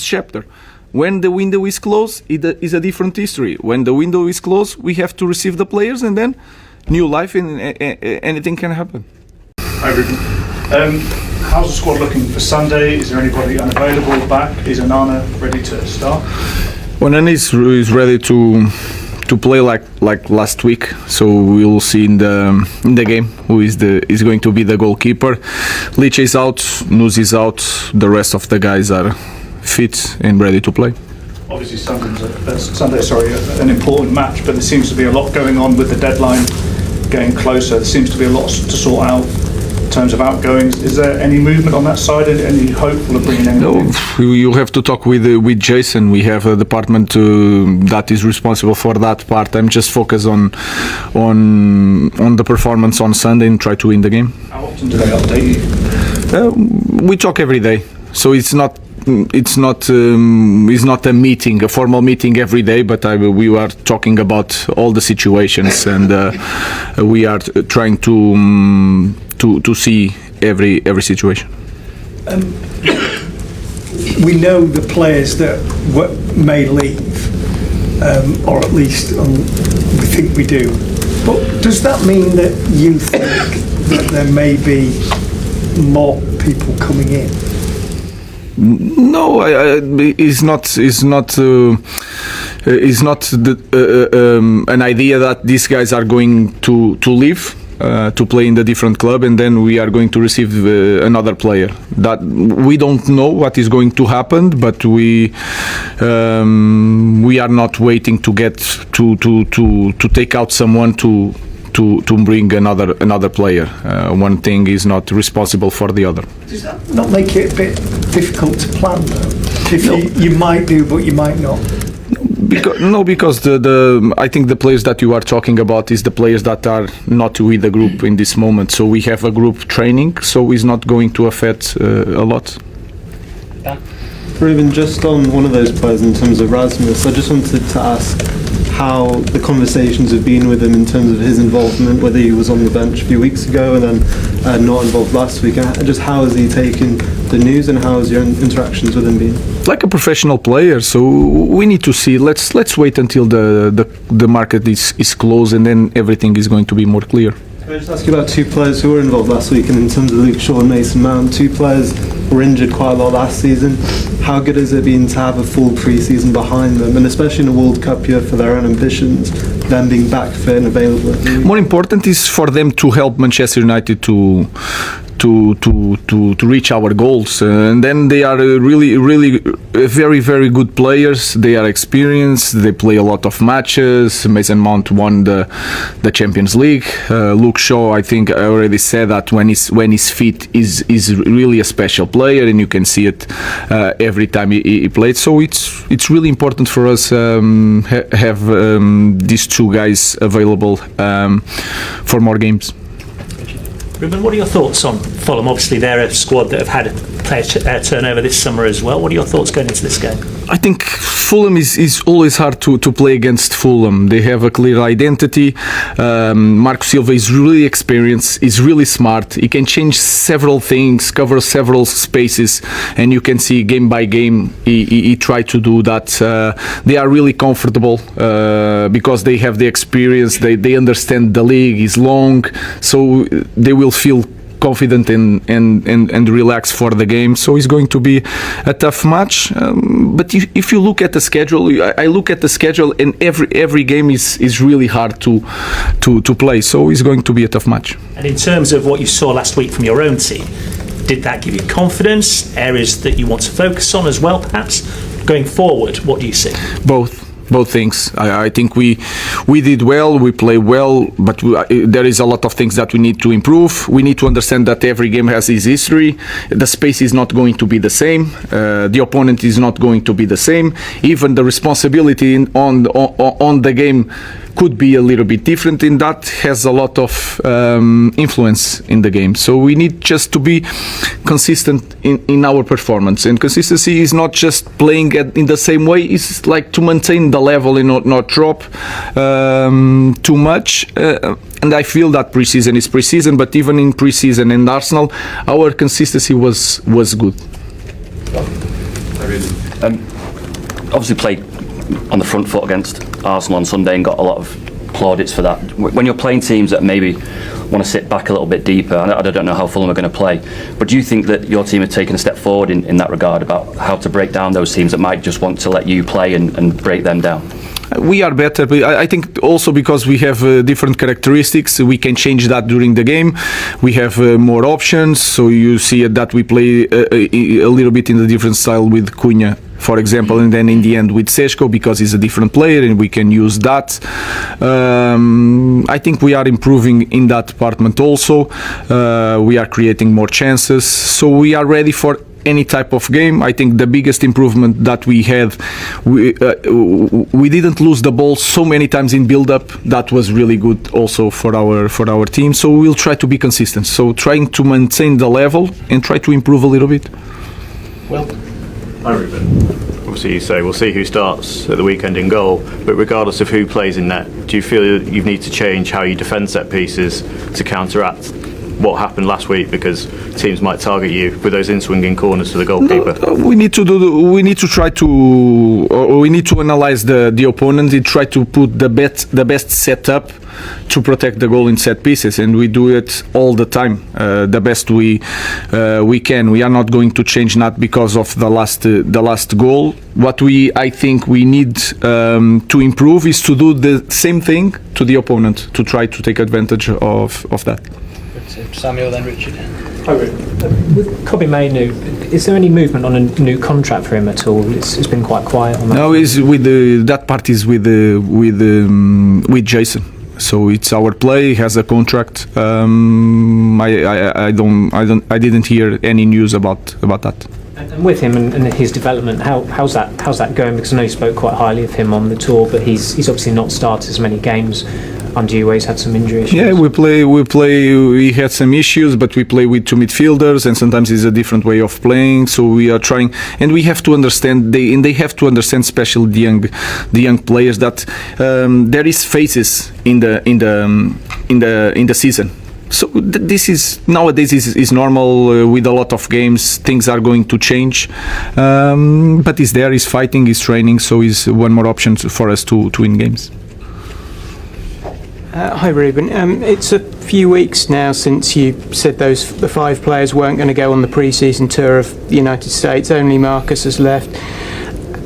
chapter. When the window is closed, it is a different history. When the window is closed, we have to receive the players, and then new life, and anything can happen. Hi, Ruben. How's the squad looking for Sunday? Is there anybody unavailable back? Is Onana ready to start? Onana is ready to play like last week, so we will see in the game who is going to be the goalkeeper. Licha is out, Nous is out. The rest of the guys are fit and ready to play. Obviously, Sunday's an important match, but there seems to be a lot going on with the deadline getting closer. There seems to be a lot to sort out in terms of outgoings. Is there any movement on that side? Any hopeful of bringing anyone in? You have to talk with Jason. We have a department that is responsible for that part. I'm just focused on the performance on Sunday and try to win the game. How often do they update you? We talk every day, so it's not a meeting, a formal meeting every day, but we are talking about all the situations, and we are trying to see every situation. We know the players that may leave, or at least we think we do. But does that mean that you think that there may be more people coming in? No, it's not an idea that these guys are going to leave to play in the different club, and then we are going to receive another player. That we don't know what is going to happen, but we are not waiting to get to take out someone to bring another player. One thing is not responsible for the other. Does that not make it a bit difficult to plan, though? You might do, but you might not. Because I think the players that you are talking about is the players that are not with the group in this moment. So we have a group training, so it's not going to affect a lot. Ruben, just on one of those players in terms of Rasmus, I just wanted to ask how the conversations have been with him in terms of his involvement, whether he was on the bench a few weeks ago and then not involved last week, and just how has he taken the news, and how has your interactions with him been? Like a professional player, so we need to see. Let's wait until the market is closed, and then everything is going to be more clear. Can I just ask you about two players who were involved last week, and in terms of Luke Shaw and Mason Mount, two players were injured quite a lot last season. How good has it been to have a full pre-season behind them, and especially in a World Cup year for their own ambitions, them being back fit and available? More important is for them to help Manchester United to reach our goals, and then they are really very good players. They are experienced, they play a lot of matches. Mason Mount won the Champions League. Luke Shaw, I think I already said that when he's fit is really a special player, and you can see it every time he played. So it's really important for us have these two guys available for more games. Ruben, what are your thoughts on Fulham? Obviously, they're a squad that have had a player turnover this summer as well. What are your thoughts going into this game? I think Fulham is always hard to play against Fulham. They have a clear identity. Marco Silva is really experienced, is really smart. He can change several things, cover several spaces, and you can see game by game he tried to do that. They are really comfortable because they have the experience. They understand the league is long, so they will feel confident and relaxed for the game. So it's going to be a tough match. But if you look at the schedule, I look at the schedule, and every game is really hard to play. So it's going to be a tough match. And in terms of what you saw last week from your own team, did that give you confidence? Areas that you want to focus on as well, perhaps going forward? What do you see? Both things. I think we did well, we play well, but there is a lot of things that we need to improve. We need to understand that every game has its history. The space is not going to be the same. The opponent is not going to be the same. Even the responsibility on the game could be a little bit different, and that has a lot of influence in the game. So we need just to be consistent in our performance, and consistency is not just playing in the same way. It's like to maintain the level and not drop too much. And I feel that pre-season is pre-season, but even in pre-season in Arsenal, our consistency was good. Obviously played on the front foot against Arsenal on Sunday and got a lot of plaudits for that. When you're playing teams that maybe want to sit back a little bit deeper, I don't know how Fulham are going to play, but do you think that your team have taken a step forward in that regard about how to break down those teams that might just want to let you play and break them down? We are better, but I think also because we have different characteristics, we can change that during the game. We have more options, so you see that we play a little bit in a different style with Cunha, for example, and then in the end with Šeško, because he's a different player and we can use that. I think we are improving in that department also. We are creating more chances, so we are ready for any type of game. I think the biggest improvement that we had, we didn't lose the ball so many times in build-up. That was really good also for our team. So we'll try to be consistent. So trying to maintain the level and try to improve a little bit. Well, Hi Ruben. Obviously you say we'll see who starts at the weekend in goal, but regardless of who plays in net, do you feel you need to change how you defend set pieces to counteract what happened last week, because teams might target you with those in-swinging corners to the goalkeeper? No, we need to analyze the opponent and try to put the best setup to protect the goal in set pieces, and we do it all the time, the best we can. We are not going to change that because of the last goal. What I think we need to improve is to do the same thing to the opponent, to try to take advantage of that. Samuel, then Richard. Hi Ruben. With Kobbie Mainoo, is there any movement on a new contract for him at all? It's been quite quiet on that. No, is with that part is with Jason. So it's our play. He has a contract. I didn't hear any news about that. And with him and his development, how's that going? Because I know you spoke quite highly of him on the tour, but he's obviously not started as many games under you. He's had some injury issues. Yeah, we play. We had some issues, but we play with two midfielders, and sometimes it's a different way of playing. So we are trying, and we have to understand. They have to understand, especially the young players, that there is phases in the season. So this is nowadays is normal with a lot of games. Things are going to change, but he's there. He's fighting. He's training. So he's one more option for us to win games. Hi Ruben. It's a few weeks now since you said the 5 players weren't going to go on the pre-season tour of the United States. Only Marcus has left.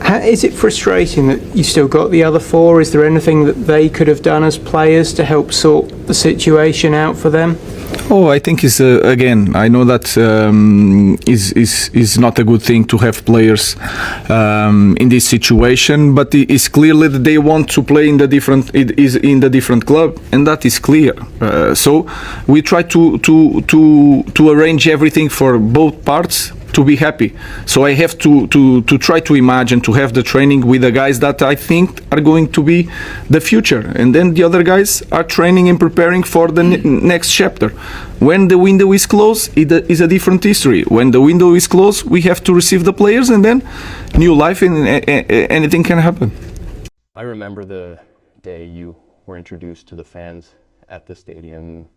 Is it frustrating that you've still got the other 4? Is there anything that they could have done as players to help sort the situation out for them? Oh, I think it's again. I know that is not a good thing to have players in this situation, but it's clearly that they want to play in the different club, and that is clear. So we try to arrange everything for both parts to be happy. So I have to try to imagine to have the training with the guys that I think are going to be the future, and then the other guys are training and preparing for the next chapter. When the window is closed, it is a different history. When the window is closed, we have to receive the players, and then new life, and anything can happen. I remember the day you were introduced to the fans at the stadium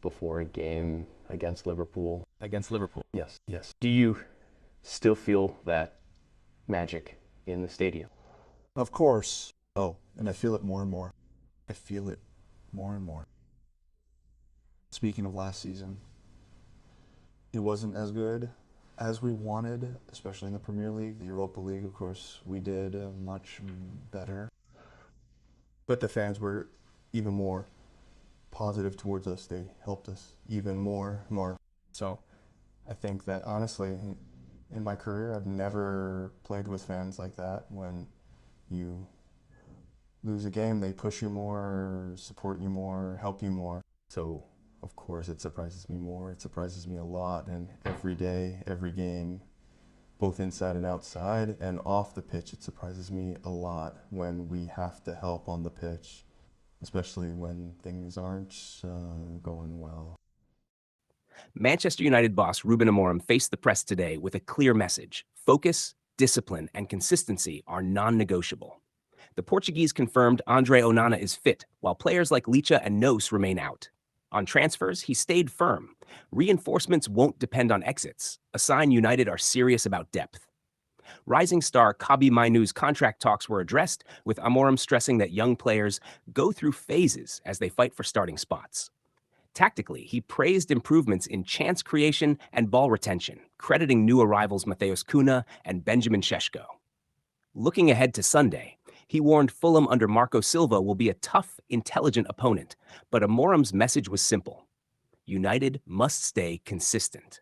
before a game against Liverpool. Against Liverpool? Yes, yes. Do you still feel that magic in the stadium? Of course. Oh, and I feel it more and more. I feel it more and more. Speaking of last season, it wasn't as good as we wanted, especially in the Premier League. The Europa League, of course, we did much better. But the fans were even more positive towards us. They helped us even more. So I think that honestly, in my career, I've never played with fans like that. When you lose a game, they push you more, support you more, help you more. So of course it surprises me more. It surprises me a lot, and every day, every game, both inside and outside and off the pitch, it surprises me a lot when we have to help on the pitch, especially when things aren't going well. Manchester United boss Rúben Amorim faced the press today with a clear message. Focus, discipline, and consistency are non-negotiable. The Portuguese confirmed André Onana is fit, while players like Licha and Nous remain out. On transfers, he stayed firm. Reinforcements won't depend on exits, a sign United are serious about depth. rising star Kobbie Mainoo's contract talks were addressed, with Amorim stressing that young players go through phases as they fight for starting spots. Tactically, he praised improvements in chance creation and ball retention, crediting new arrivals Matheus Cunha and Benjamin Šeško. Looking ahead to Sunday, he warned Fulham under Marco Silva will be a tough, intelligent opponent, but Amorim's message was simple: United must stay consistent.